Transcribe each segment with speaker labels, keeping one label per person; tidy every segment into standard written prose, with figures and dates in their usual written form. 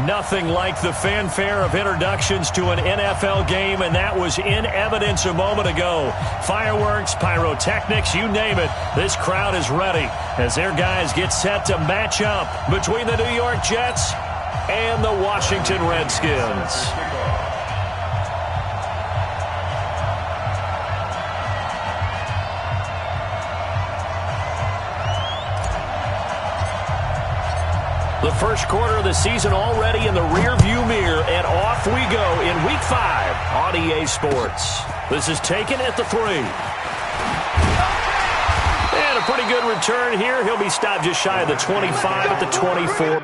Speaker 1: Nothing like the fanfare of introductions to an NFL game, and that was in evidence a moment ago. Fireworks, pyrotechnics, you name it. This crowd is ready as their guys get set to match up between the New York Jets and the Washington Redskins. The first quarter of the season already in the rearview mirror, and off we go in Week 5 on EA Sports. This is taken at the 3. And a pretty good return here. He'll be stopped just shy of the 25 at the 24.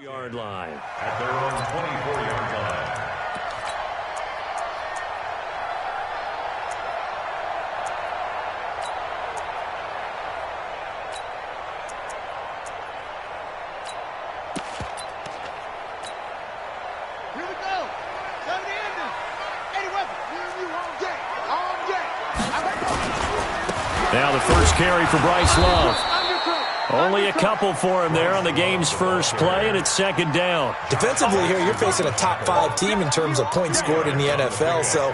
Speaker 1: Yard line.
Speaker 2: At their own 24-yard line.
Speaker 3: Here we go. 70 ending. 80 weapons. You all day. All day.
Speaker 1: Now the first carry for Bryce Love. Only a couple for him there on the game's first play, and it's second down.
Speaker 4: Defensively here, you're facing a top-5 team in terms of points scored in the NFL. So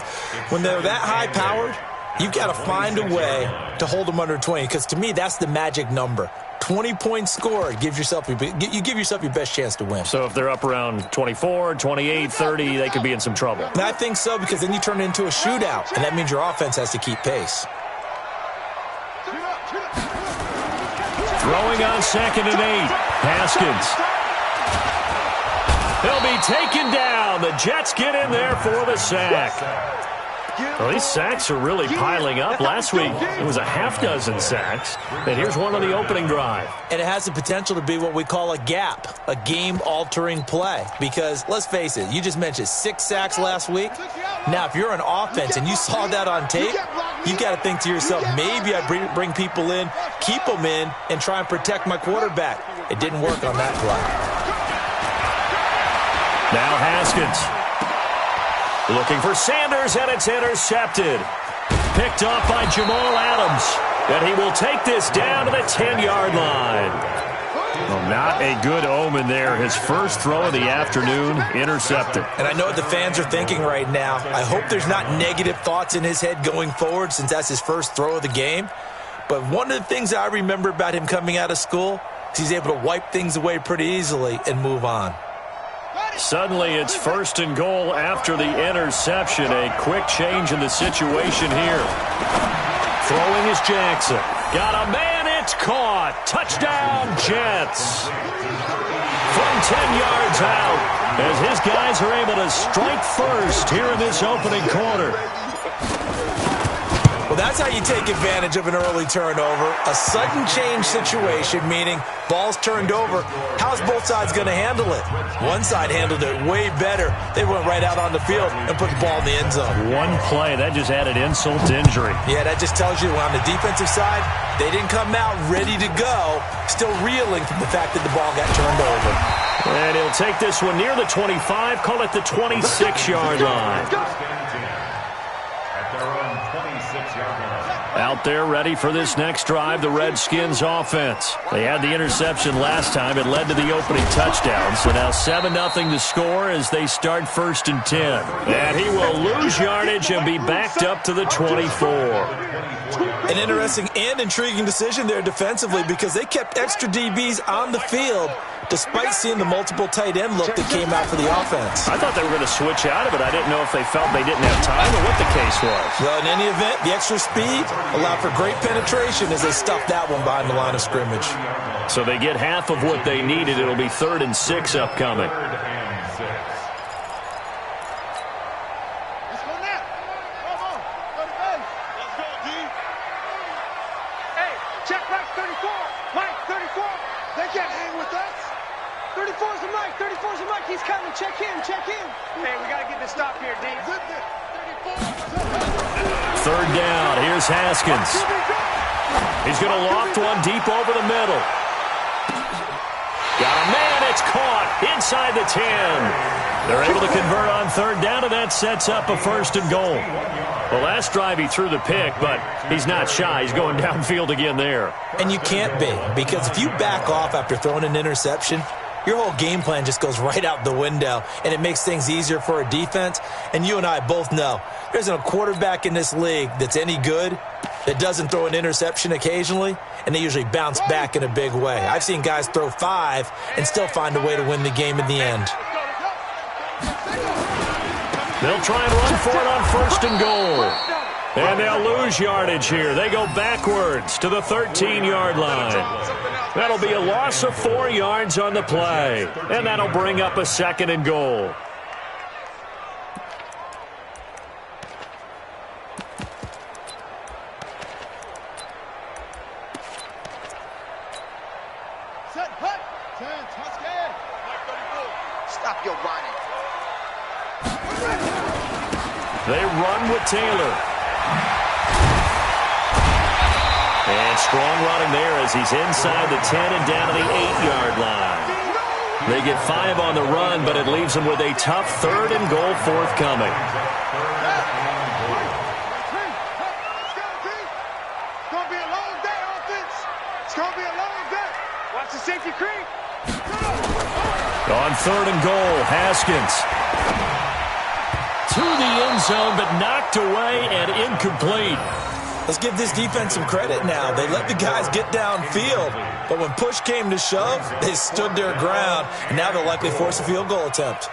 Speaker 4: when they're that high-powered, you've got to find a way to hold them under 20, because to me, that's the magic number. 20 points scored gives yourself you give yourself your best chance to win.
Speaker 1: So if they're up around 24, 28, 30, they could be in some trouble.
Speaker 4: And I think so, because then you turn it into a shootout, and that means your offense has to keep pace.
Speaker 1: Throwing on 2nd and 8. Haskins. He'll be taken down. The Jets get in there for the sack. Well, these sacks are really piling up. Last week, it was a half-dozen sacks. And here's one on the opening drive.
Speaker 4: And it has the potential to be what we call a gap, a game-altering play. Because, let's face it, you just mentioned 6 sacks last week. Now, if you're an offense and you saw that on tape, you've got to think to yourself, maybe I bring people in, keep them in, and try and protect my quarterback. It didn't work on that play.
Speaker 1: Now Haskins. Looking for Sanders, and it's intercepted. Picked off by Jamal Adams. And he will take this down to the 10-yard line. Well, not a good omen there. His first throw of the afternoon, intercepted.
Speaker 4: And I know what the fans are thinking right now. I hope there's not negative thoughts in his head going forward, since that's his first throw of the game. But one of the things I remember about him coming out of school is he's able to wipe things away pretty easily and move on.
Speaker 1: Suddenly, it's 1st and goal after the interception. A quick change in the situation here. Throwing is Jackson. Got a man, it's caught. Touchdown, Jets. From 10 yards out, as his guys are able to strike first here in this opening quarter.
Speaker 4: Well, that's how you take advantage of an early turnover. A sudden change situation, meaning ball's turned over. How's both sides going to handle it? One side handled it way better. They went right out on the field and put the ball in the end zone.
Speaker 1: One play, that just added insult to injury.
Speaker 4: Yeah, that just tells you on the defensive side, they didn't come out ready to go, still reeling from the fact that the ball got turned over.
Speaker 1: And he'll take this one near the 25, call it the 26-yard line. Out there ready for this next drive, the Redskins offense. They had the interception last time. It led to the opening touchdown. So now 7-0 to score as they start 1st and 10. And he will lose yardage and be backed up to the 24.
Speaker 4: An interesting and intriguing decision there defensively, because they kept extra DBs on the field despite seeing the multiple tight end look that came out for the offense.
Speaker 1: I thought they were going to switch out of it. I didn't know if they felt they didn't have time or what the case was.
Speaker 4: Well, in any event, the extra speed allowed for great penetration as they stuffed that one behind the line of scrimmage.
Speaker 1: So they get half of what they needed. It'll be 3rd and 6 upcoming.
Speaker 3: Let's go now. Come on. Go to base. Let's go, D. Hey, check Mike 34. Mike 34. They can't hang with us. 34's a Mike. 34's a Mike. He's coming. Check in. Check in. Hey, we got to get this stop here, D.
Speaker 1: 3rd down. Here's Haskins. He's going to loft one deep over the middle. Got a man. It's caught inside the 10. They're able to convert on 3rd down, and that sets up a 1st and goal. Well, last drive he threw the pick, but he's not shy. He's going downfield again there.
Speaker 4: And you can't be, because if you back off after throwing an interception, your whole game plan just goes right out the window, and it makes things easier for a defense. And you and I both know there isn't a quarterback in this league that's any good that doesn't throw an interception occasionally, and they usually bounce back in a big way. I've seen guys throw 5 and still find a way to win the game in the end.
Speaker 1: They'll try and run for it on 1st and goal. And they'll lose yardage here. They go backwards to the 13-yard line. That'll be a loss of 4 yards on the play. And that'll bring up a 2nd and goal.
Speaker 3: Set, hut. 10, Tuscan. Mike 34. Stop your running.
Speaker 1: They run with Taylor. And strong running there as he's inside the 10 and down to the 8-yard line. They get 5 on the run, but it leaves them with a tough 3rd and goal forthcoming.
Speaker 3: Let's go, D. It's going to be a long day, offense. It's going to be a long day. Watch the safety creep.
Speaker 1: On 3rd and goal, Haskins. To the end zone, but knocked away and incomplete.
Speaker 4: Let's give this defense some credit now. They let the guys get downfield, but when push came to shove, they stood their ground, and now they'll likely force a field goal attempt.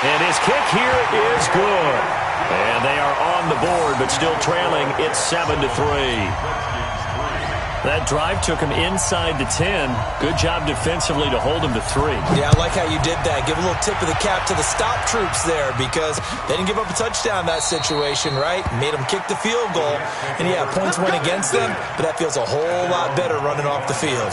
Speaker 1: And his kick here is good. And they are on the board, but still trailing. It's 7-3. That drive took him inside the 10. Good job defensively to hold him to 3.
Speaker 4: Yeah, I like how you did that. Give a little tip of the cap to the stop troops there, because they didn't give up a touchdown in that situation, right? Made them kick the field goal. And yeah, points went against them, but that feels a whole lot better running off the field.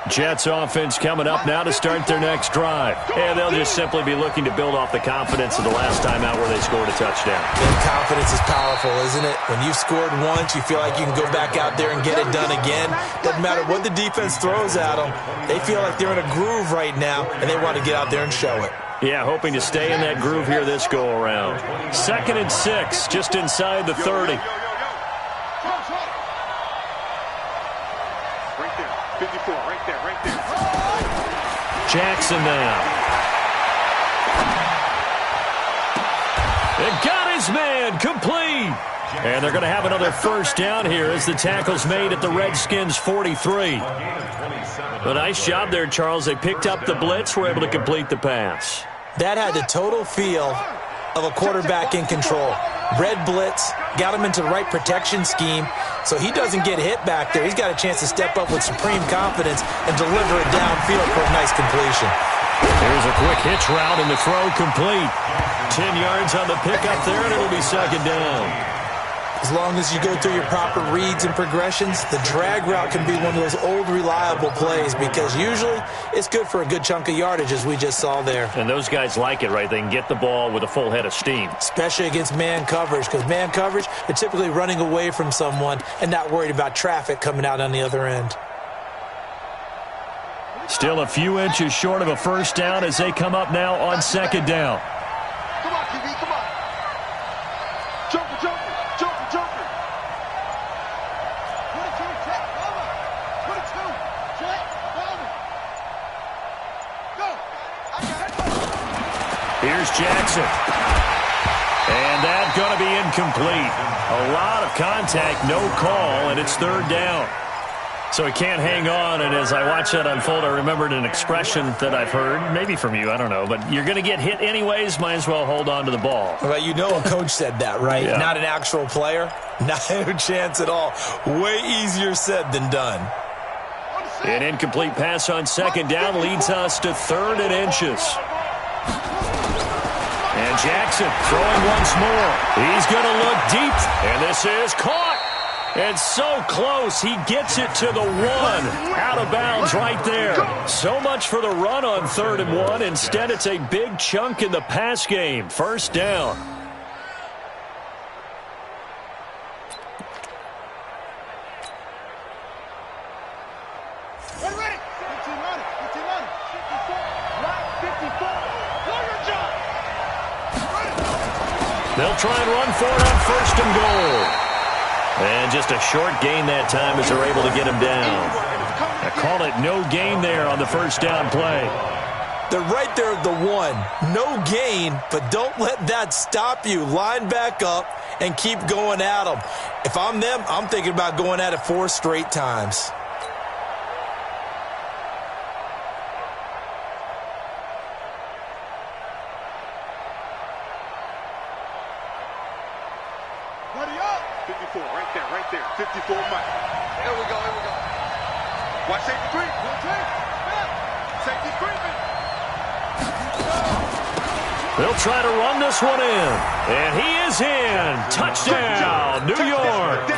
Speaker 1: Jets offense coming up now to start their next drive. And they'll just simply be looking to build off the confidence of the last time out where they scored a touchdown.
Speaker 4: And confidence is powerful, isn't it? When you've scored once, you feel like you can go back out there and get it done again. Doesn't matter what the defense throws at them. They feel like they're in a groove right now, and they want to get out there and show it.
Speaker 1: Yeah, hoping to stay in that groove here this go-around. 2nd and 6, just inside the 30.
Speaker 3: Right there. 54, right there, right there.
Speaker 1: Jackson now. It got his man complete. And they're going to have another 1st down here as the tackle's made at the Redskins 43. A nice job there, Charles. They picked up the blitz, were able to complete the pass.
Speaker 4: That had the total feel of a quarterback in control. Red blitz, got him into the right protection scheme, so he doesn't get hit back there. He's got a chance to step up with supreme confidence and deliver it downfield for a nice completion.
Speaker 1: Here's a quick hitch route, and the throw complete. 10 yards on the pickup there, and it'll be 2nd down.
Speaker 4: As long as you go through your proper reads and progressions, the drag route can be one of those old reliable plays, because usually it's good for a good chunk of yardage, as we just saw there.
Speaker 1: And those guys like it, right? They can get the ball with a full head of steam.
Speaker 4: Especially against man coverage, because man coverage, they're typically running away from someone and not worried about traffic coming out on the other end.
Speaker 1: Still a few inches short of a 1st down as they come up now on 2nd down.
Speaker 3: Come on, QB, come on. Jumper, jumper, jumper, jumper. 22, check, cover. 22, check, cover. Go. I got it.
Speaker 1: Here's Jackson. And that incomplete. A lot of contact, no call, and it's third down. So he can't hang on, and as I watch that unfold, I remembered an expression that I've heard, maybe from you, I don't know, but you're going to get hit anyways, might as well hold on to the ball.
Speaker 4: Well, you know a coach said that, right?
Speaker 1: Yeah.
Speaker 4: Not an actual player. Not a chance at all. Way easier said than done.
Speaker 1: An incomplete pass on second down leads us to 3rd and inches. And Jackson throwing once more. He's going to look deep, and this is caught. And so close, he gets it to the 1. Out of bounds right there. So much for the run on 3rd and 1. Instead, it's a big chunk in the pass game. First down. They'll try and run for it on 1st and goal. And just a short gain that time as they're able to get him down. I call it no gain there on the first down play.
Speaker 4: They're right there at the 1. No gain, but don't let that stop you. Line back up and keep going at them. If I'm them, I'm thinking about going at it 4 straight times.
Speaker 3: Right there. 54 Mike. Here we go. Watch safety creep. Safety creeping.
Speaker 1: They'll try to run this one in. And he is in. Touchdown, New York.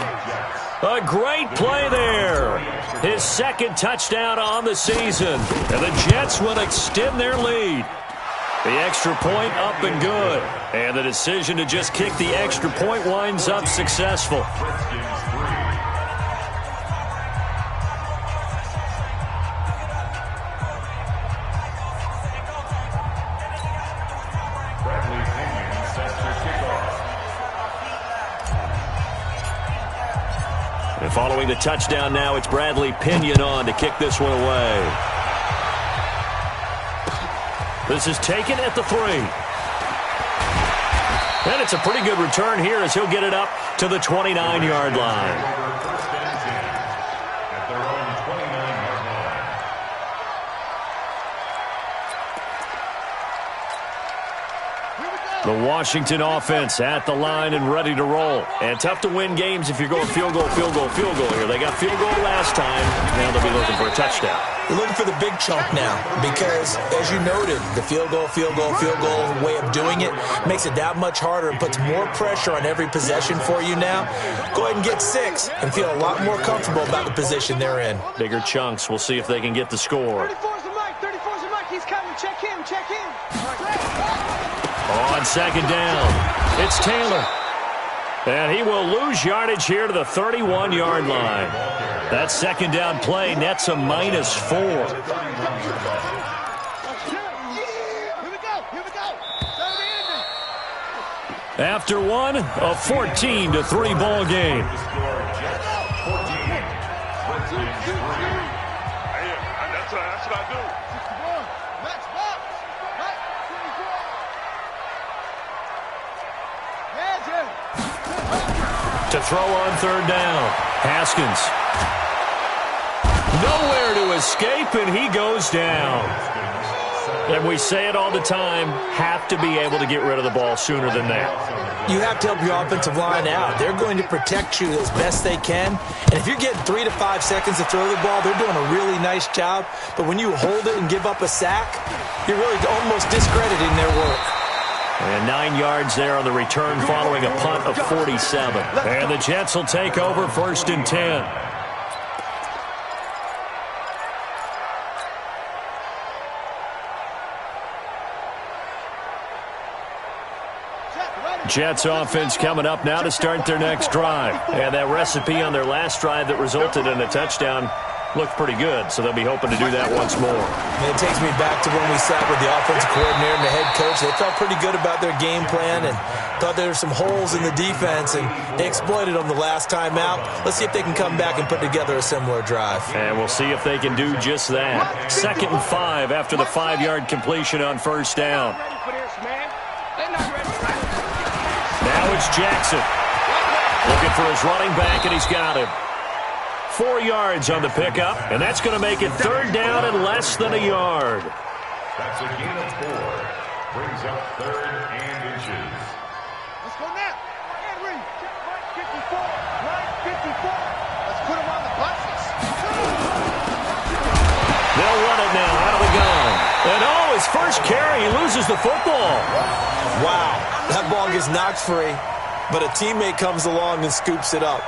Speaker 1: A great play there. His 2nd touchdown on the season. And the Jets will extend their lead. The extra point up and good. And the decision to just kick the extra point winds up successful. And following the touchdown now, it's Bradley Pinion on to kick this one away. This is taken at the 3. And it's a pretty good return here as he'll get it up to the 29-yard line. The Washington offense at the line and ready to roll. And tough to win games if you're going field goal here. They got field goal last time. Now they'll be looking for a touchdown.
Speaker 4: They're looking for the big chunk now because, as you noted, the field goal way of doing it makes it that much harder and puts more pressure on every possession for you now. Go ahead and get 6 and feel a lot more comfortable about the position they're in.
Speaker 1: Bigger chunks. We'll see if they can get the score.
Speaker 3: 34's the Mike. He's coming. Check him.
Speaker 1: On second down, it's Taylor. And he will lose yardage here to the 31-yard line. That second down play nets a -4. After one, a 14-3 ball game.
Speaker 3: That's what I do.
Speaker 1: To throw on third down, Haskins. Nowhere to escape, and he goes down. And we say it all the time, have to be able to get rid of the ball sooner than that.
Speaker 4: You have to help your offensive line out. They're going to protect you as best they can. And if you're getting 3 to 5 seconds to throw the ball, they're doing a really nice job. But when you hold it and give up a sack, you're really almost discrediting their work.
Speaker 1: And 9 yards there on the return following a punt of 47. And the Jets will take over 1st and 10. Jets offense coming up now to start their next drive. And that recipe on their last drive that resulted in a touchdown looked pretty good, so they'll be hoping to do that once more.
Speaker 4: And it takes me back to when we sat with the offensive coordinator and the head coach. They felt pretty good about their game plan and thought there were some holes in the defense, and they exploited them the last time out. Let's see if they can come back and put together a similar drive.
Speaker 1: And we'll see if they can do just that. 2nd and 5 after the 5-yard completion on first down. Now it's Here's Jackson. Looking for his running back, and he's got him. 4 yards on the pickup, and that's going to make it third down and less than a yard.
Speaker 2: That's a gain of 4. Brings up 3rd and inches.
Speaker 3: Let's go now. Henry, right 54. Right 54. Let's put him on the buses.
Speaker 1: They'll run it now out of the gun. And his first carry, he loses the football.
Speaker 4: Wow, that ball gets knocked free, but a teammate comes along and scoops it up.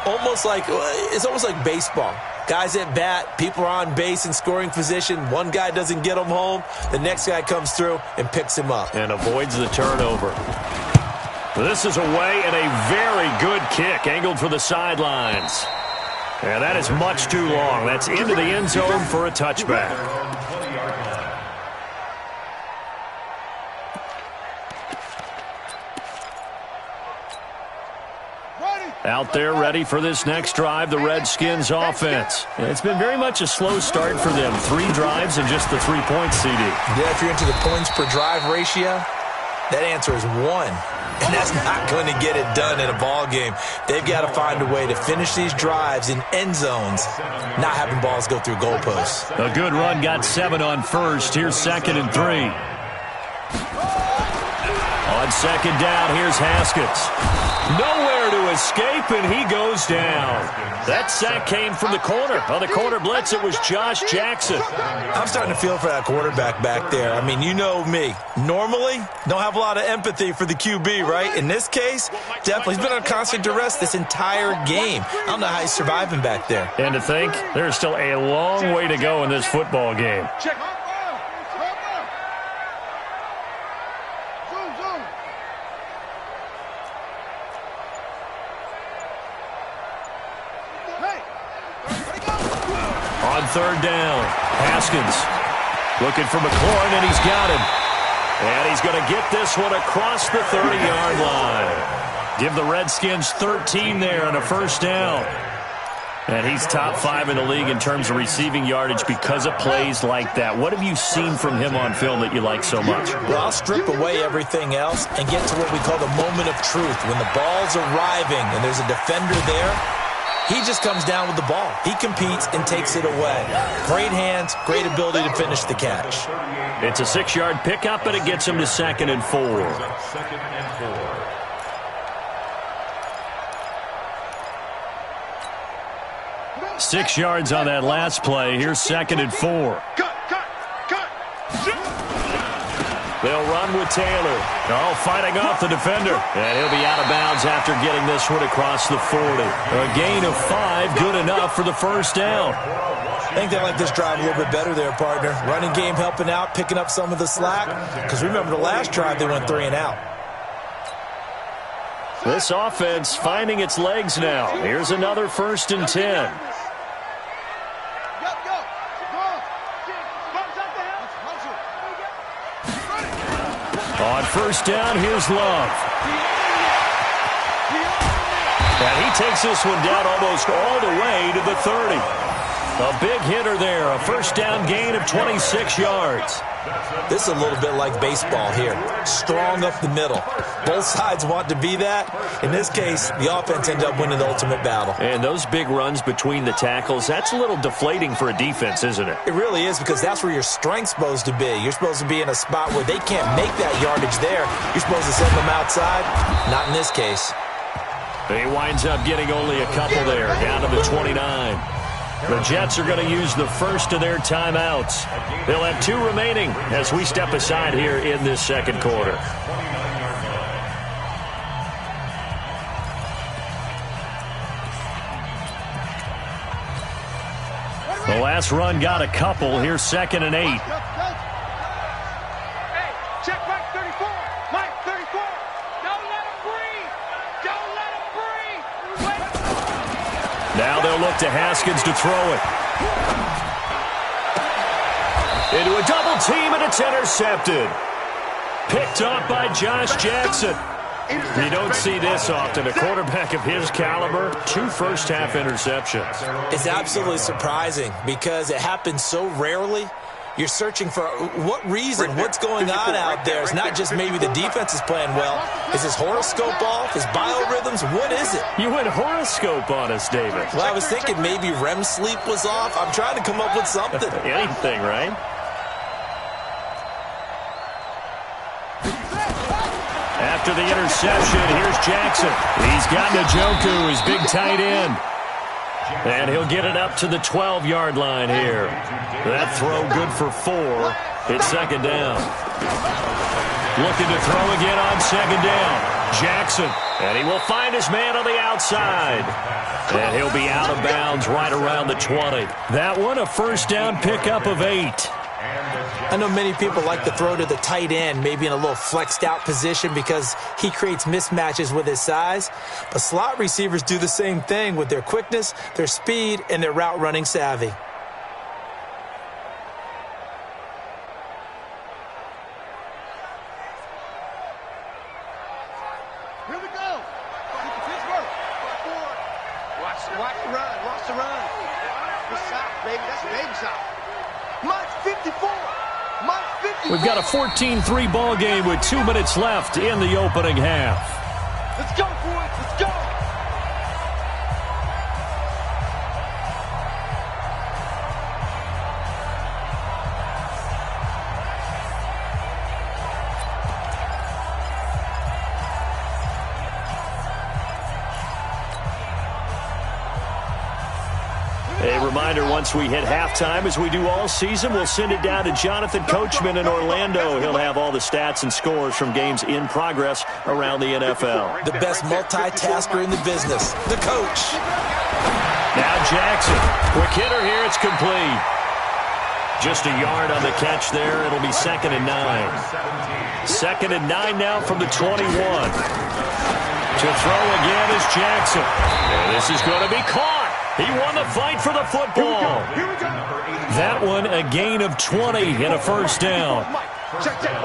Speaker 4: It's almost like baseball. Guys at bat, people are on base in scoring position. One guy doesn't get him home. The next guy comes through and picks him up.
Speaker 1: And avoids the turnover. This is away and a very good kick angled for the sidelines. And that is much too long. That's into the end zone for a touchback. Out there ready for this next drive, the Redskins offense. It's been very much a slow start for them. 3 drives and just the 3 points, CD.
Speaker 4: Yeah, if you're into the points per drive ratio, that answer is 1. And that's not going to get it done in a ball game. They've got to find a way to finish these drives in end zones, not having balls go through goalposts.
Speaker 1: A good run got 7 on first. Here's 2nd and 3. On 2nd down, here's Haskins. Nowhere to escape, and he goes down. That sack came from the corner. On the corner blitz, it was Josh Jackson.
Speaker 4: I'm starting to feel for that quarterback back there. I mean, you know me. Normally, don't have a lot of empathy for the QB, right? In this case, definitely. He's been on constant duress this entire game. I don't know how he's surviving back there.
Speaker 1: And to think, there's still a long way to go in this football game.
Speaker 3: Check.
Speaker 1: On 3rd down, Haskins looking for McLaurin, and he's got him. And he's going to get this one across the 30-yard line. Give the Redskins 13 there on a 1st down. And he's top 5 in the league in terms of receiving yardage because of plays like that. What have you seen from him on film that you like so much?
Speaker 4: Well, I'll strip away everything else and get to what we call the moment of truth. When the ball's arriving and there's a defender there, he just comes down with the ball. He competes and takes it away. Great hands, great ability to finish the catch.
Speaker 1: It's a 6-yard pickup, and it gets him to 2nd and 4.
Speaker 2: 2nd and 4.
Speaker 1: 6 yards on that last play. Here's 2nd and 4.
Speaker 3: Cut.
Speaker 1: They'll run with Taylor. Oh, fighting off the defender. And he'll be out of bounds after getting this one across the 40. A gain of 5, good enough for the 1st down.
Speaker 4: I think they like this drive a little bit better there, partner. Running game helping out, picking up some of the slack. Because remember the last drive, they went 3 and out.
Speaker 1: This offense finding its legs now. Here's another 1st and 10. On 1st down, here's Love. And he takes this one down almost all the way to the 30. A big hitter there, a 1st down gain of 26 yards.
Speaker 4: This is a little bit like baseball here. Strong up the middle. Both sides want to be that. In this case, the offense ended up winning the ultimate battle.
Speaker 1: And those big runs between the tackles, that's a little deflating for a defense, isn't it?
Speaker 4: It really is, because that's where your strength's supposed to be. You're supposed to be in a spot where they can't make that yardage there. You're supposed to send them outside. Not in this case.
Speaker 1: He winds up getting only a couple there, down to the 29. The Jets are going to use the first of their timeouts. They'll have 2 remaining as we step aside here in this 2nd quarter. The last run got a couple. Here's 2nd and 8.
Speaker 3: Hey, check Mike 34. Mike 34. Don't let him breathe. Don't let him breathe. Wait.
Speaker 1: Now they'll look to Haskins to throw it. Into a double team, and it's intercepted. Picked up by Josh Jackson. You don't see this often. A quarterback of his caliber, 2 first-half interceptions.
Speaker 4: It's absolutely surprising because it happens so rarely. You're searching for what reason, what's going on out there. It's not just maybe the defense is playing well. Is his horoscope off? His biorhythms? What is it?
Speaker 1: You went horoscope on us, David.
Speaker 4: Well, I was thinking maybe REM sleep was off. I'm trying to come up with something.
Speaker 1: Anything, right? After the interception, here's Jackson. He's got Njoku, his big tight end. And he'll get it up to the 12-yard line here. That throw good for 4. It's second down. Looking to throw again on second down. Jackson. And he will find his man on the outside. And he'll be out of bounds right around the 20. That one, a first down pickup of 8.
Speaker 4: I know many people like to throw to the tight end, maybe in a little flexed out position because he creates mismatches with his size. But slot receivers do the same thing with their quickness, their speed, and their route running savvy.
Speaker 3: Here we go. Pittsburgh. Watch the run. Watch the run. Good shot, baby. That's a baby shot. Mike 54.
Speaker 1: We've got a 14-3 ball game with 2 minutes left in the opening half.
Speaker 3: Let's go, boys. Let's go.
Speaker 1: A reminder, once we hit halftime, as we do all season, we'll send it down to Jonathan Coachman in Orlando. He'll have all the stats and scores from games in progress around the NFL.
Speaker 4: The best multitasker in the business, the coach.
Speaker 1: Now Jackson. Quick hitter here. It's complete. Just a yard on the catch there. It'll be 2nd and 9. 2nd and 9 now from the 21. To throw again is Jackson. And this is going to be caught. He won the fight for the football. That one, a gain of 20 and a first down.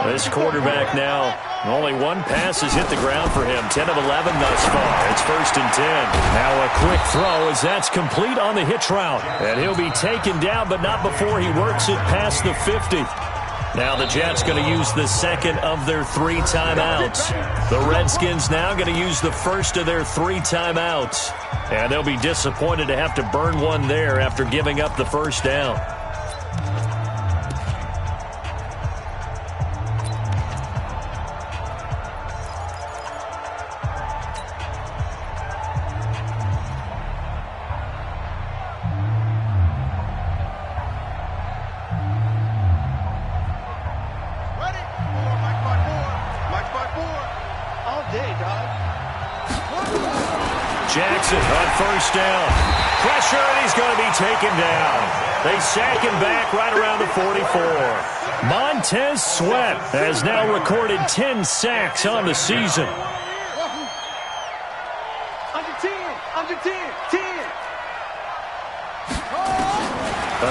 Speaker 1: This quarterback now, only one pass has hit the ground for him. 10 of 11 thus far. It's 1st and 10. Now a quick throw as that's complete on the hitch route. And he'll be taken down, but not before he works it past the 50. Now the Jets going to use the second of their 3 timeouts. The Redskins now going to use the first of their 3 timeouts. And they'll be disappointed to have to burn one there after giving up the first down. Jackson on first down. Pressure, and he's going to be taken down. They sack him back right around the 44. Montez Sweat has now recorded 10 sacks on the season.
Speaker 3: Under 10. Under 10. 10.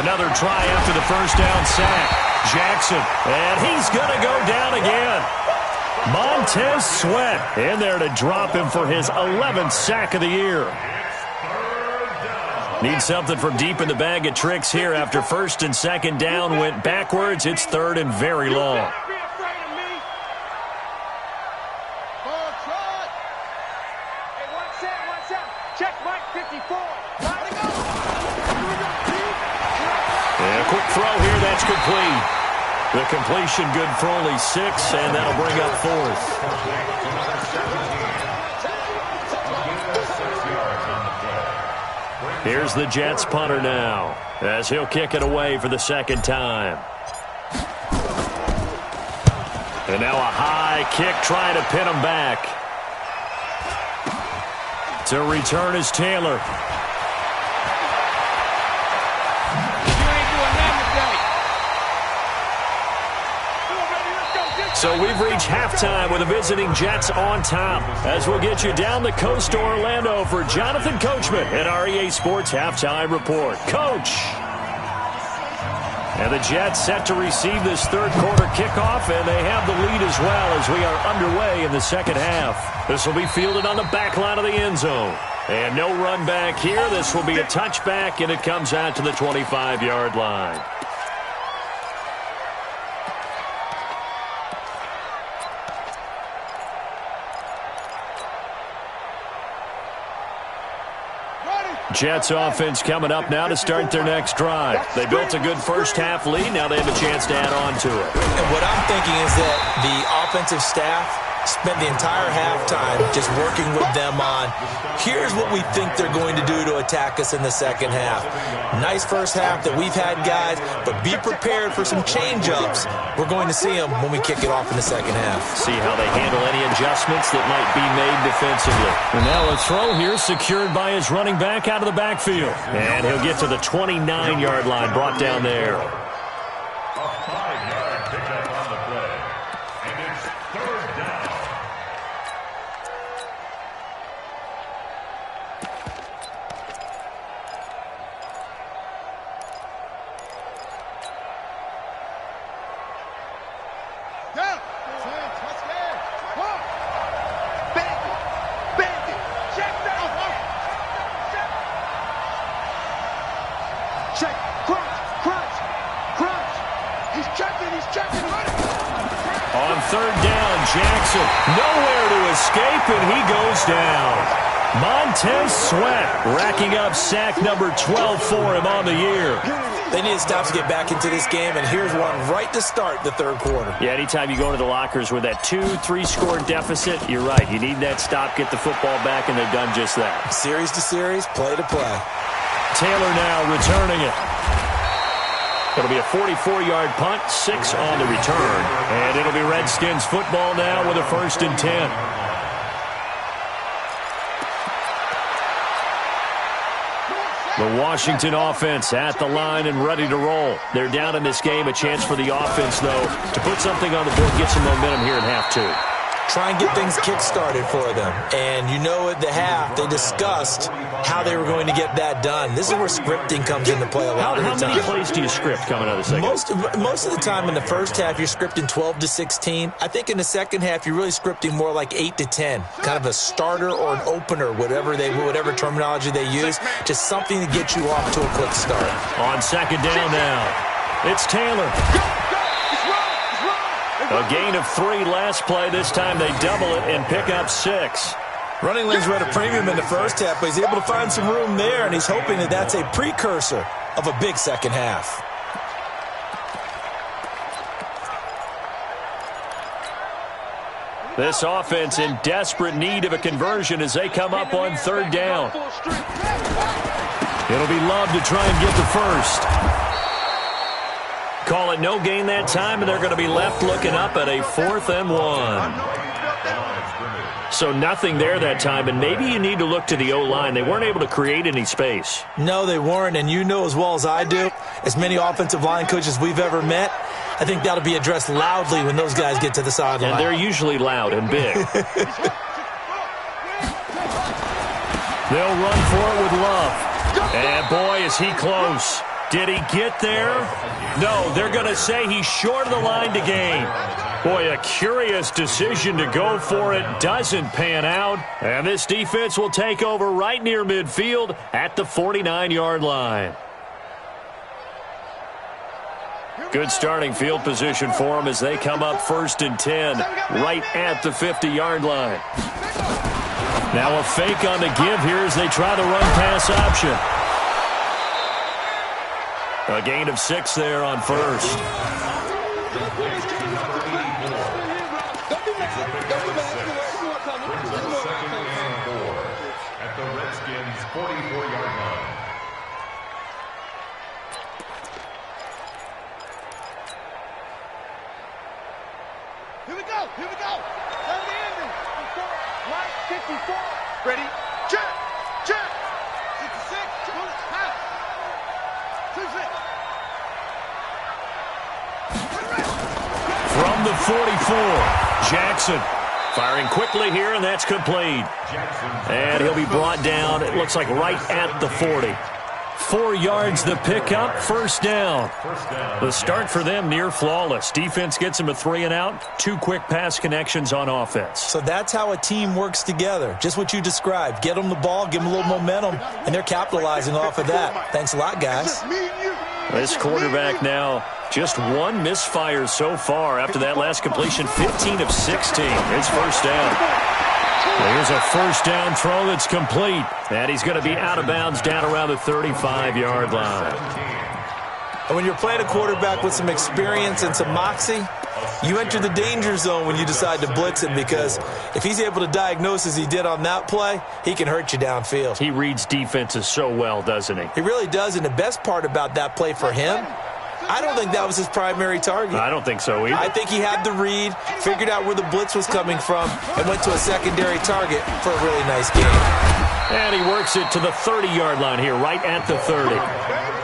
Speaker 1: Another try after the first down sack. Jackson, and he's going to go down again. Montez Sweat in there to drop him for his 11th sack of the year. Need something from deep in the bag of tricks here after 1st and 2nd down went backwards. It's 3rd and very long.
Speaker 3: Check Mike 54.
Speaker 1: And a quick throw here, that's complete. The completion good for only 6, and that'll bring up 4th. Here's the Jets punter now, as he'll kick it away for the 2nd time. And now a high kick trying to pin him back. To return is Taylor. So we've reached halftime with the visiting Jets on top. As we'll get you down the coast to Orlando for Jonathan Coachman at our EA Sports Halftime Report. Coach! And the Jets set to receive this 3rd quarter kickoff, and they have the lead as well as we are underway in the 2nd half. This will be fielded on the back line of the end zone. And no run back here. This will be a touchback, and it comes out to the 25-yard line. Jets offense coming up now to start their next drive. They built a good first-half lead. Now they have a chance to add on to it.
Speaker 4: And what I'm thinking is that the offensive staff spent the entire halftime just working with them on, here's what we think they're going to do to attack us in the second half. Nice first half that we've had, guys, but be prepared for some change-ups. We're going to see them when we kick it off in the second half.
Speaker 1: See how they handle any adjustments that might be made defensively. And now a throw here secured by his running back out of the backfield. And he'll get to the 29-yard line, brought down there.
Speaker 2: A 5-yard pickup on the play. And it's third down.
Speaker 3: Check, crunch. He's checking, running.
Speaker 1: On third down, Jackson nowhere to escape, and he goes down. Montez Sweat racking up sack number 12 for him on the year.
Speaker 4: They need to stop to get back into this game, and here's one right to start the third quarter.
Speaker 1: Yeah, anytime you go into the lockers with that 2-3 score deficit, you're right. You need that stop, get the football back, and they've done just that.
Speaker 4: Series to series, play to play.
Speaker 1: Taylor now returning it. It'll be a 44-yard punt, 6 on the return. And it'll be Redskins football now with a 1st and 10. The Washington offense at the line and ready to roll. They're down in this game. A chance for the offense, though, to put something on the board, get some momentum here in half 2.
Speaker 4: Try and get things kick-started for them. And you know at the half, they discussed how they were going to get that done. This is where scripting comes into play a lot of the time.
Speaker 1: How many plays do you script coming out of the second?
Speaker 4: Most of the time in the first half, you're scripting 12 to 16. I think in the second half, you're really scripting more like 8 to 10. Kind of a starter or an opener, whatever terminology they use. Just something to get you off to a quick start.
Speaker 1: On second down now, it's Taylor. A gain of 3 last play. This time they double it and pick up 6.
Speaker 4: Running lanes were at a premium in the first half, but he's able to find some room there, and he's hoping that that's a precursor of a big second half.
Speaker 1: This offense in desperate need of a conversion as they come up on third down. It'll be Love to try and get the first. Call it no gain that time, and they're going to be left looking up at a 4th and 1. So nothing there that time, and maybe you need to look to the O-line. They weren't able to create any space.
Speaker 4: No, they weren't, and you know as well as I do, as many offensive line coaches we've ever met, I think that'll be addressed loudly when those guys get to the sideline.
Speaker 1: And they're usually loud and big. They'll run for it with Love. And boy, is he close. Did he get there? No, they're going to say he's short of the line to gain. Boy, a curious decision to go for it. Doesn't pan out. And this defense will take over right near midfield at the 49-yard line. Good starting field position for them as they come up 1st and 10 right at the 50-yard line. Now a fake on the give here as they try the run-pass option. A gain of 6 there on first.
Speaker 2: At the Redskins' 44-yard line.
Speaker 3: Here we go. Down the ending. Right, 54. Ready? Check. 66. Pass. 26.
Speaker 1: From the 44, Jackson firing quickly here, and that's complete. And he'll be brought down, it looks like right at the 40. 4 yards the pickup, 1st down. The start for them near flawless. Defense gets them a 3 and out, 2 quick pass connections on offense.
Speaker 4: So that's how a team works together. Just what you described. Get them the ball, give them a little momentum, and they're capitalizing off of that. Thanks a lot, guys.
Speaker 1: This quarterback now, just 1 misfire so far after that last completion, 15 of 16. It's 1st down. Here's a first down throw that's complete. And he's going to be out of bounds down around the 35-yard line.
Speaker 4: And when you're playing a quarterback with some experience and some moxie, you enter the danger zone when you decide to blitz him, because if he's able to diagnose as he did on that play, he can hurt you downfield.
Speaker 1: He reads defenses so well, doesn't he?
Speaker 4: He really does, and the best part about that play for him, I don't think that was his primary target.
Speaker 1: I don't think so either.
Speaker 4: I think he had the read, figured out where the blitz was coming from, and went to a secondary target for a really nice game.
Speaker 1: And he works it to the 30-yard line here, right at the 30.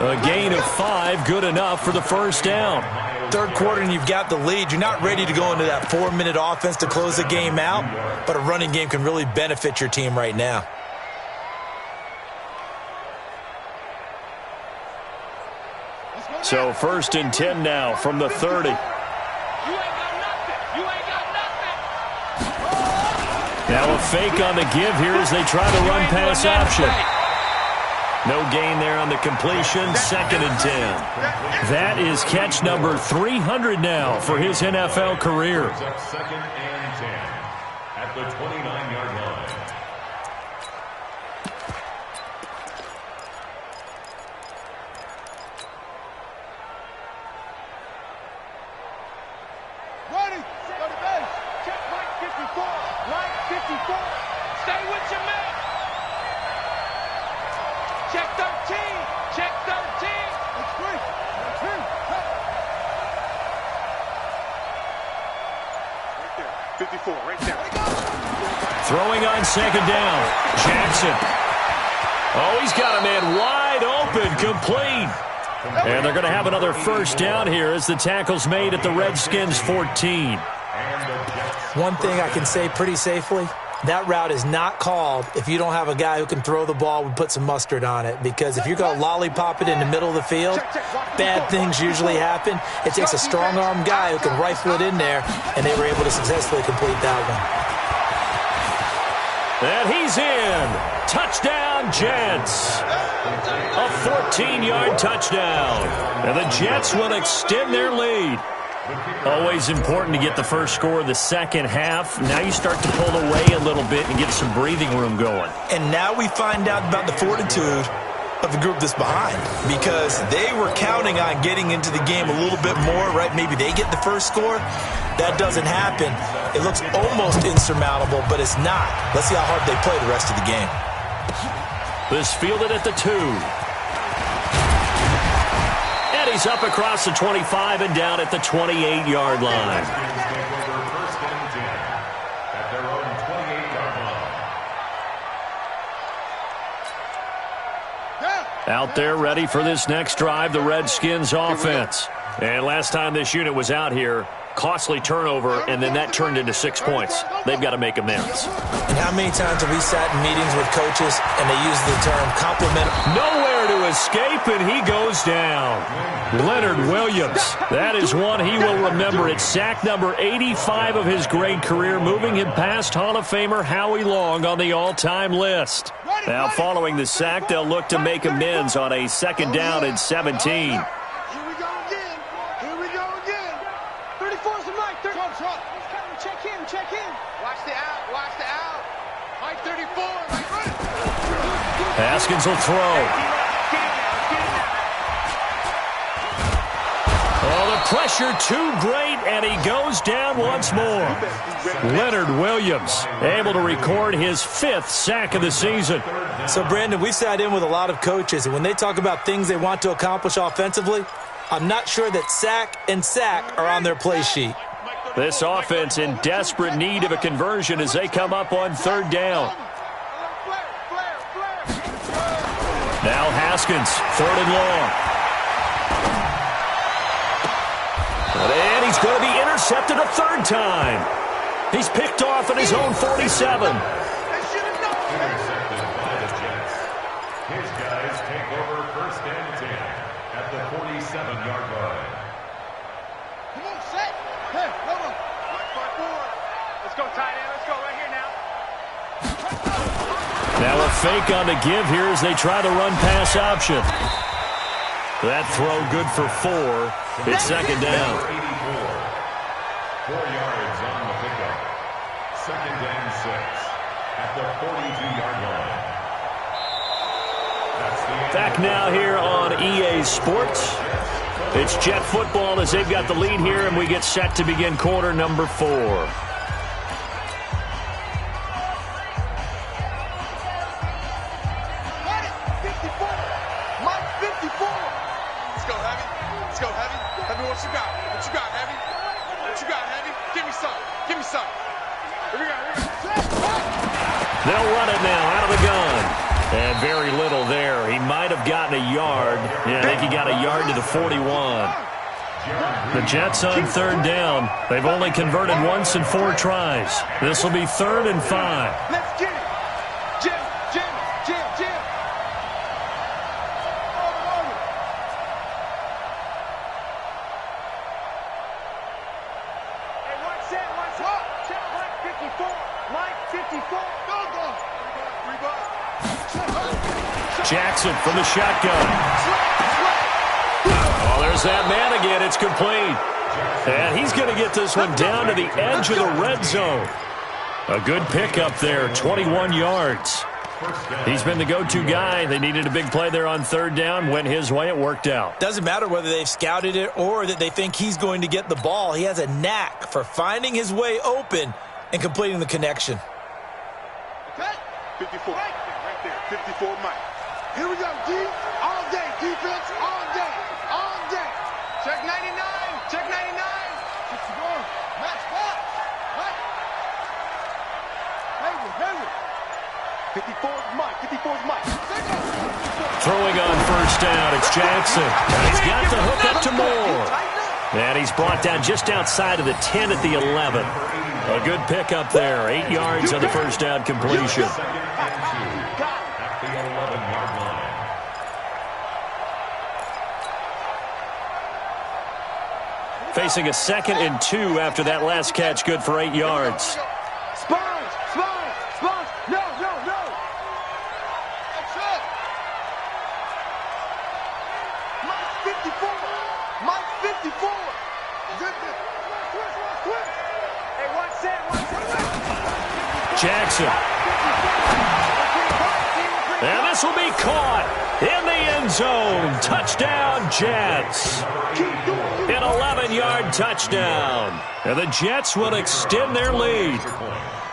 Speaker 1: A gain of 5, good enough for the first down.
Speaker 4: Third quarter and you've got the lead. You're not ready to go into that 4-minute offense to close the game out, but a running game can really benefit your team right now.
Speaker 1: So 1st and 10 now from the 30. Now a fake on the give here as they try to run pass option. No gain there on the completion. 2nd and 10. That is catch number 300 now for his NFL career.
Speaker 2: 2nd and 10 at the 29-yard line.
Speaker 3: Ready, go to base. Check right 54. Right 54. Stay with your man. Check 13. Check 13. That's great. 13. Right there. 54, right there.
Speaker 1: Throwing on 2nd down. Jackson. Oh, he's got a man wide open, complete. And they're going to have another first down here as the tackle's made at the Redskins 14.
Speaker 4: One thing I can say pretty safely, that route is not called if you don't have a guy who can throw the ball and put some mustard on it. Because if you're going to lollipop it in the middle of the field, bad things usually happen. It takes a strong-arm guy who can rifle it in there, and they were able to successfully complete that one.
Speaker 1: And he's in. Touchdown, Jets. A 14-yard touchdown. And the Jets will extend their lead. Always important to get the first score of the second half. Now you start to pull away a little bit and get some breathing room going.
Speaker 4: And now we find out about the fortitude of the group that's behind, because they were counting on getting into the game a little bit more, right? Maybe they get the first score. That doesn't happen. It looks almost insurmountable, but it's not. Let's see how hard they play the rest of the game.
Speaker 1: This fielded at the 2. And he's up across the 25 and down at the 28-yard line.
Speaker 2: First and 10 at their own 28-yard line.
Speaker 1: Out there ready for this next drive, the Redskins offense. And last time this unit was out here, costly turnover, and then that turned into 6 points. They've got to make amends.
Speaker 4: And how many times have we sat in meetings with coaches and they use the term compliment?
Speaker 1: Nowhere to escape, and he goes down. Leonard Williams. That is one he will remember. It's sack number 85 of his great career, moving him past Hall of Famer Howie Long on the all-time list. Now, following the sack, they'll look to make amends on a 2nd down and 17.
Speaker 3: Check in. Watch the out. Watch the out. Mike 34.
Speaker 1: Haskins will throw. Oh, the pressure too great, and he goes down once more. Leonard Williams able to record his 5th sack of the season.
Speaker 4: So, Brandon, we've sat in with a lot of coaches, and when they talk about things they want to accomplish offensively, I'm not sure that sack and sack are on their play sheet.
Speaker 1: This offense in desperate need of a conversion as they come up on 3rd down. Now Haskins, 3rd and long. And he's going to be intercepted a 3rd time. He's picked off at his own 47.
Speaker 2: Intercepted by the Jets. His guys take over 1st and 10 at the 47-yard line.
Speaker 3: Come on, set. Hey, come on. 5-4. Let's go, tight end. Let's go right here now.
Speaker 1: Now a fake on the give here as they try to run pass option. That throw good for 4. It's 2nd down.
Speaker 2: 84. 4 yards on the pickup. 2nd and 6. 42-yard line.
Speaker 1: Back now here on EA Sports. It's Jet football as they've got the lead here, and we get set to begin quarter number 4. They'll run it now out of the gun. And very little there. He might have gotten a yard. Yeah, I think he got a yard to the 41. The Jets on third down. They've only converted once in 4 tries. This will be 3rd and 5.
Speaker 3: Let's get it. Jim. Hey, what's that? Check Mike 54. Mike 54. Go.
Speaker 1: Jackson from the shotgun. Oh, there's that man again. It's complete. And he's going to get this one down to the edge of the red zone. A good pickup there, 21 yards. He's been the go-to guy. They needed a big play there on third down. Went his way. It worked out.
Speaker 4: Doesn't matter whether they've scouted it or that they think he's going to get the ball. He has a knack for finding his way open and completing the connection.
Speaker 3: 54. Right there. 54 Mike. Here we go, D. All day. Defense, all day. Check 99. Check 99. Match ball. Right. Hayward. 54's Mike. 54's Mike.
Speaker 1: Throwing on first down, it's Jackson. He's got the hook up to Moore. And he's brought down just outside of the 10 at the 11. A good pickup there. 8 yards on the first down completion. Facing a 2nd and 2 after that last catch, good for 8 yards.
Speaker 3: Spines. No. That's it. Mike 54. Twist. Hey, what's that?
Speaker 1: Jackson. And this will be caught in the end zone. Touchdown, Jets. An 11-yard touchdown. And the Jets will extend their lead.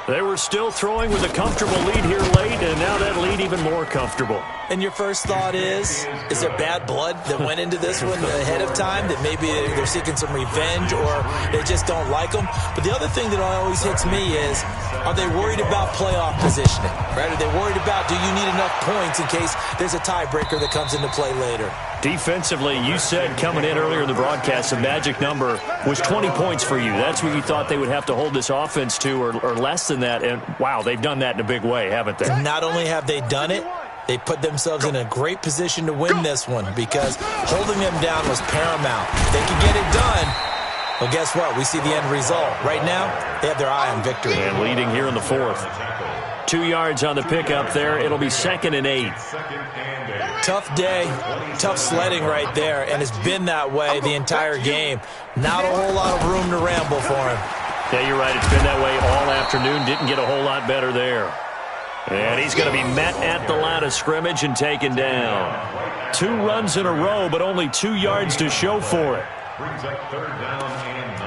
Speaker 1: They were still throwing with a comfortable lead here late, and now that lead even more comfortable.
Speaker 4: And your first thought is there bad blood that went into this one ahead of time, that maybe they're seeking some revenge or they just don't like them? But the other thing that always hits me is, are they worried about playoff positioning? Right? Are they worried about, do you need enough points in case there's a tiebreaker that comes into play later?
Speaker 1: Defensively, you said coming in earlier in the broadcast, the magic number was 20 points for you. That's what you thought they would have to hold this offense to, or less than that. And, wow, they've done that in a big way, haven't they?
Speaker 4: Not only have they done it, they put themselves in a great position to win this one because holding them down was paramount. If they could get it done, well, guess what? We see the end result. Right now, they have their eye on victory.
Speaker 1: And leading here in the 4th. 2 yards on the pickup there. It'll be 2nd and 8.
Speaker 4: Tough day, tough sledding right there, and it's been that way the entire game. Not a whole lot of room to ramble for him.
Speaker 1: Yeah, you're right. It's been that way all afternoon. Didn't get a whole lot better there. And he's going to be met at the line of scrimmage and taken down. 2 runs in a row, but only 2 yards to show for it.
Speaker 2: Brings up 3rd down and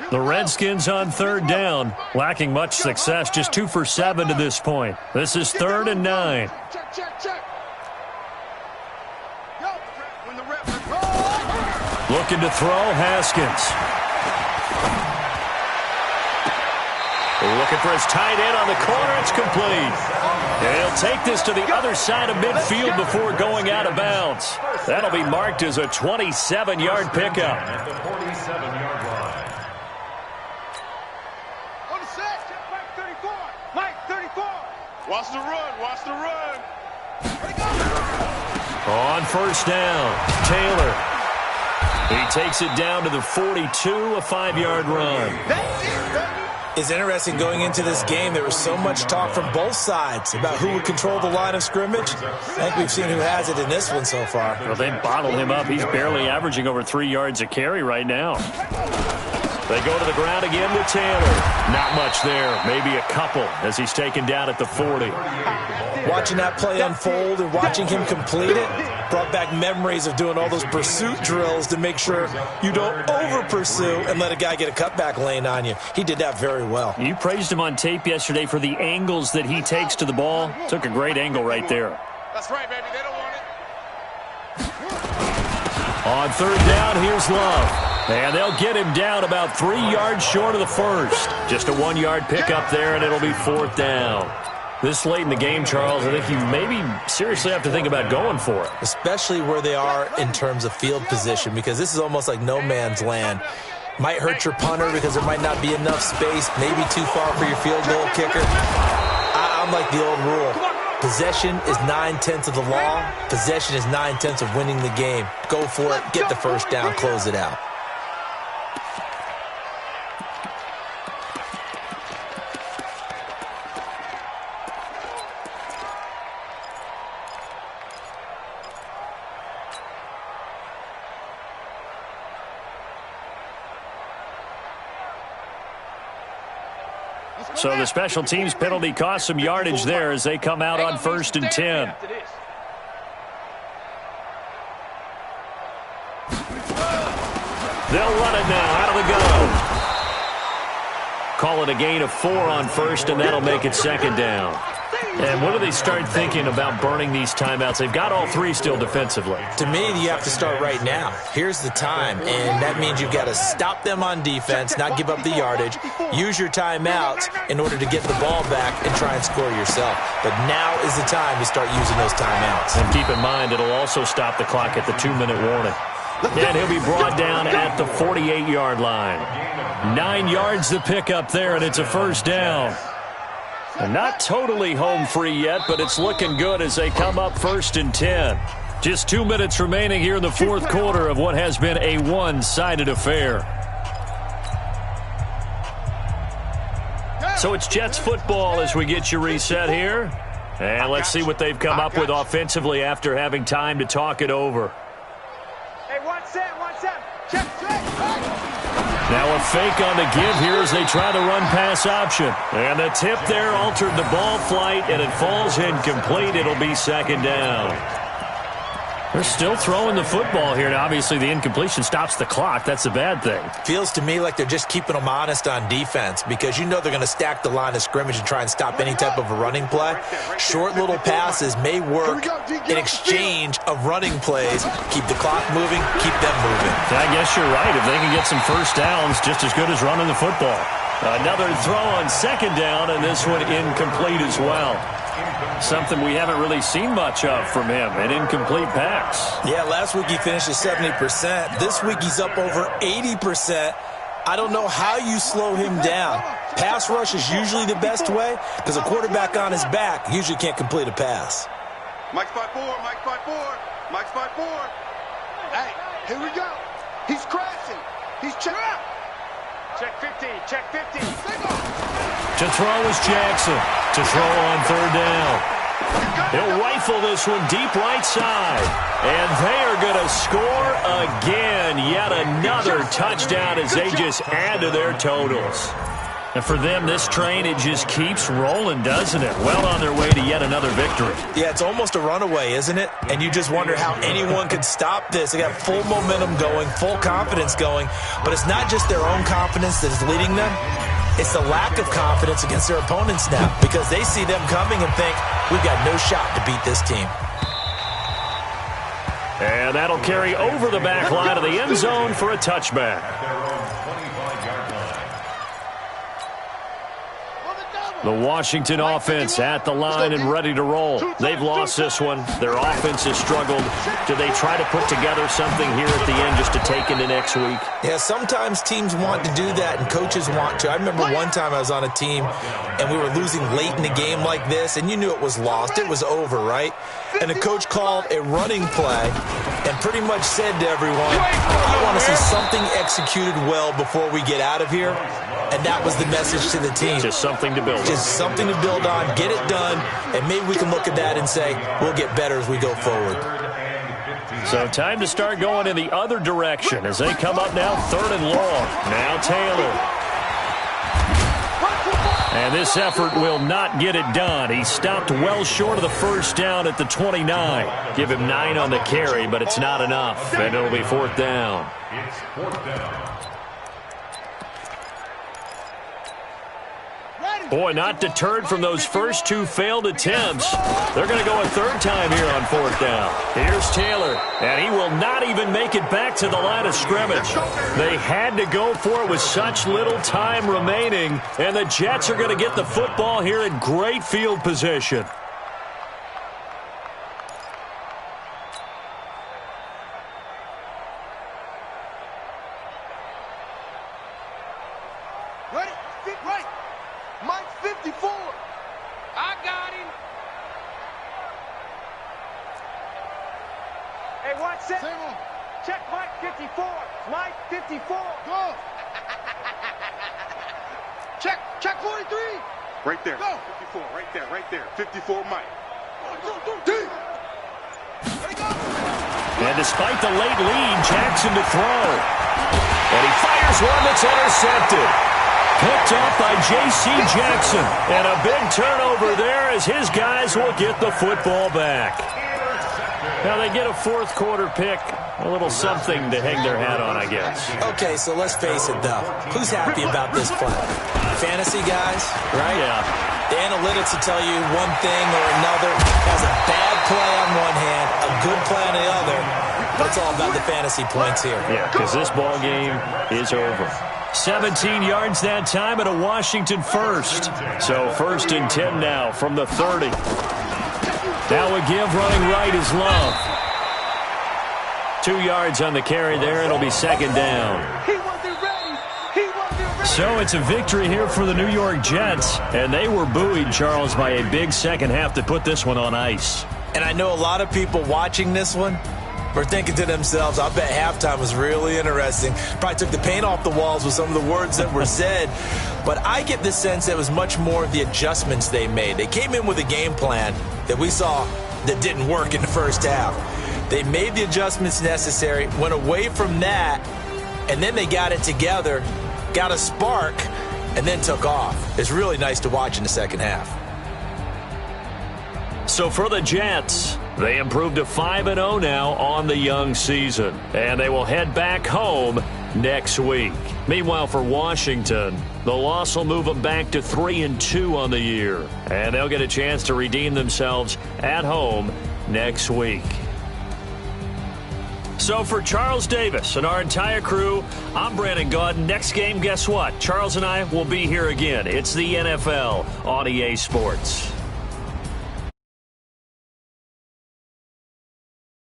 Speaker 2: 9.
Speaker 1: The Redskins on 3rd down, lacking much success, just 2 for 7 to this point. This is 3rd and 9.
Speaker 3: Check.
Speaker 1: Looking to throw, Haskins. Looking for his tight end on the corner. It's complete. And he'll take this to the other side of midfield before going out of bounds. That'll be marked as a 27-yard pickup.
Speaker 2: At the 47-yard line.
Speaker 3: On the set. Mike 34. Mike 34. Watch the run.
Speaker 1: On first down, Taylor. He takes it down to the 42, a 5-yard run.
Speaker 3: That's it, baby.
Speaker 4: It's interesting going into this game. There was so much talk from both sides about who would control the line of scrimmage. I think we've seen who has it in this one so far.
Speaker 1: Well, they bottled him up. He's barely averaging over 3 yards a carry right now. They go to the ground again with Taylor. Not much there. Maybe a couple as he's taken down at the 40.
Speaker 4: Watching that play unfold and watching him complete it brought back memories of doing all those pursuit drills to make sure you don't over-pursue and let a guy get a cutback lane on you. He did that very well.
Speaker 1: You praised him on tape yesterday for the angles that he takes to the ball. Took a great angle right there.
Speaker 3: That's right, baby. They don't want it.
Speaker 1: On third down, here's Love. And they'll get him down about 3 yards short of the first. Just a 1-yard pickup there, and it'll be fourth down. This late in the game, Charles, I think you maybe seriously have to think about going for it.
Speaker 4: Especially where they are in terms of field position, because this is almost like no man's land. Might hurt your punter because there might not be enough space, maybe too far for your field goal kicker. I'm like the old rule. Possession is 9/10 of the law. Possession is 9/10 of winning the game. Go for it, get the first down, close it out.
Speaker 1: So the special teams penalty cost some yardage there as they come out on 1st and 10. They'll run it now out of the gun. Call it a gain of 4 on first, and that'll make it second down. And what do they start thinking about burning these timeouts? They've got all 3 still defensively.
Speaker 4: To me, you have to start right now. Here's the time, and that means you've got to stop them on defense, not give up the yardage, use your timeouts in order to get the ball back and try and score yourself. But now is the time to start using those timeouts.
Speaker 1: And keep in mind, it'll also stop the clock at the 2-minute warning. And he'll be brought down at the 48-yard line. 9 yards to pick up there, and it's a first down. And not totally home free yet, but it's looking good as they come up 1st and 10. Just 2 minutes remaining here in the fourth quarter of what has been a one-sided affair. So it's Jets football as we get you reset here. And let's see what they've come up with offensively after having time to talk it over.
Speaker 3: Hey, 1-7, 1-7. Check.
Speaker 1: Now a fake on the give here as they try the run-pass option. And the tip there altered the ball flight, and it falls incomplete. It'll be second down. They're still throwing the football here. Now, obviously, the incompletion stops the clock. That's a bad thing.
Speaker 4: Feels to me like they're just keeping them honest on defense because you know they're going to stack the line of scrimmage and try and stop any type of a running play. Short little passes may work in exchange of running plays. Keep the clock moving, keep them moving.
Speaker 1: I guess you're right. If they can get some first downs, just as good as running the football. Another throw on second down, and this one incomplete as well. Something we haven't really seen much of from him, an incomplete pass.
Speaker 4: Yeah, last week he finished at 70%. This week he's up over 80%. I don't know how you slow him down. Pass rush is usually the best way because a quarterback on his back usually can't complete a pass.
Speaker 3: Mike's by 4, Mike's by 4, Mike's by 4. Hey, here we go. He's crashing. He's check out. Check 15, check 15.
Speaker 1: To throw is Jackson. To throw on third down. He'll rifle this one deep right side. And they are going to score again. Yet another touchdown as they just add to their totals. And for them, this train, it just keeps rolling, doesn't it? Well on their way to yet another victory.
Speaker 4: Yeah, it's almost a runaway, isn't it? And you just wonder how anyone could stop this. They got full momentum going, full confidence going. But it's not just their own confidence that is leading them. It's the lack of confidence against their opponents now because they see them coming and think, we've got no shot to beat this team.
Speaker 1: And that'll carry over the back line of the end zone for a touchback. The Washington offense at the line and ready to roll. They've lost this one. Their offense has struggled. Do they try to put together something here at the end just to take into next week?
Speaker 4: Yeah, sometimes teams want to do that and coaches want to. I remember one time I was on a team and we were losing late in the game like this and you knew it was lost. It was over, right? And the coach called a running play and pretty much said to everyone, I want to see something executed well before we get out of here. And that was the message to the team.
Speaker 1: Just something to build on.
Speaker 4: Just something to build on, get it done, and maybe we can look at that and say, we'll get better as we go forward.
Speaker 1: So time to start going in the other direction as they come up now 3rd and long. Now Taylor. And this effort will not get it done. He stopped well short of the first down at the 29. Give him 9 on the carry, but it's not enough. And it'll be 4th down.
Speaker 2: It's 4th down.
Speaker 1: Boy, not deterred from those first 2 failed attempts. They're going to go a 3rd time here on 4th down. Here's Taylor, and he will not even make it back to the line of scrimmage. They had to go for it with such little time remaining, and the Jets are going to get the football here in great field position.
Speaker 3: Ready? Right. Mike 54. I got him. Hey, watch it. Check Mike 54. Mike 54. Go. Check 43.
Speaker 5: Right there.
Speaker 3: Go.
Speaker 5: 54. Right there. 54 Mike.
Speaker 3: 1, 2, 3. There you go.
Speaker 1: And despite the late lead, Jackson to throw. And he fires one that's intercepted. Picked up by J.C. Jackson. And a big turnover there as his guys will get the football back. Now they get a 4th quarter pick. A little something to hang their hat on, I guess.
Speaker 4: Okay, so let's face it, though. Who's happy about this play? Fantasy guys, right?
Speaker 1: Yeah.
Speaker 4: The analytics will tell you one thing or another. Has a bad play on one hand, a good play on the other. But it's all about the fantasy points here.
Speaker 1: Yeah, because this ball game is over. 17 yards that time and a Washington first. So 1st and 10 now from the 30. Now a give running right is Love. 2 yards on the carry there. It'll be 2nd down.
Speaker 3: He wasn't ready. He wasn't ready.
Speaker 1: So it's a victory here for the New York Jets. And they were buoyed, Charles, by a big second half to put this one on ice.
Speaker 4: And I know a lot of people watching this one are thinking to themselves, I bet halftime was really interesting. Probably took the paint off the walls with some of the words that were said. But I get the sense that it was much more of the adjustments they made. They came in with a game plan that we saw that didn't work in the first half. They made the adjustments necessary, went away from that, and then they got it together, got a spark, and then took off. It's really nice to watch in the second half.
Speaker 1: So for the Jets, they improved to 5-0 now on the young season. And they will head back home next week. Meanwhile, for Washington, the loss will move them back to 3-2 on the year. And they'll get a chance to redeem themselves at home next week. So for Charles Davis and our entire crew, I'm Brandon Gaudin. Next game, guess what? Charles and I will be here again. It's the NFL on EA Sports.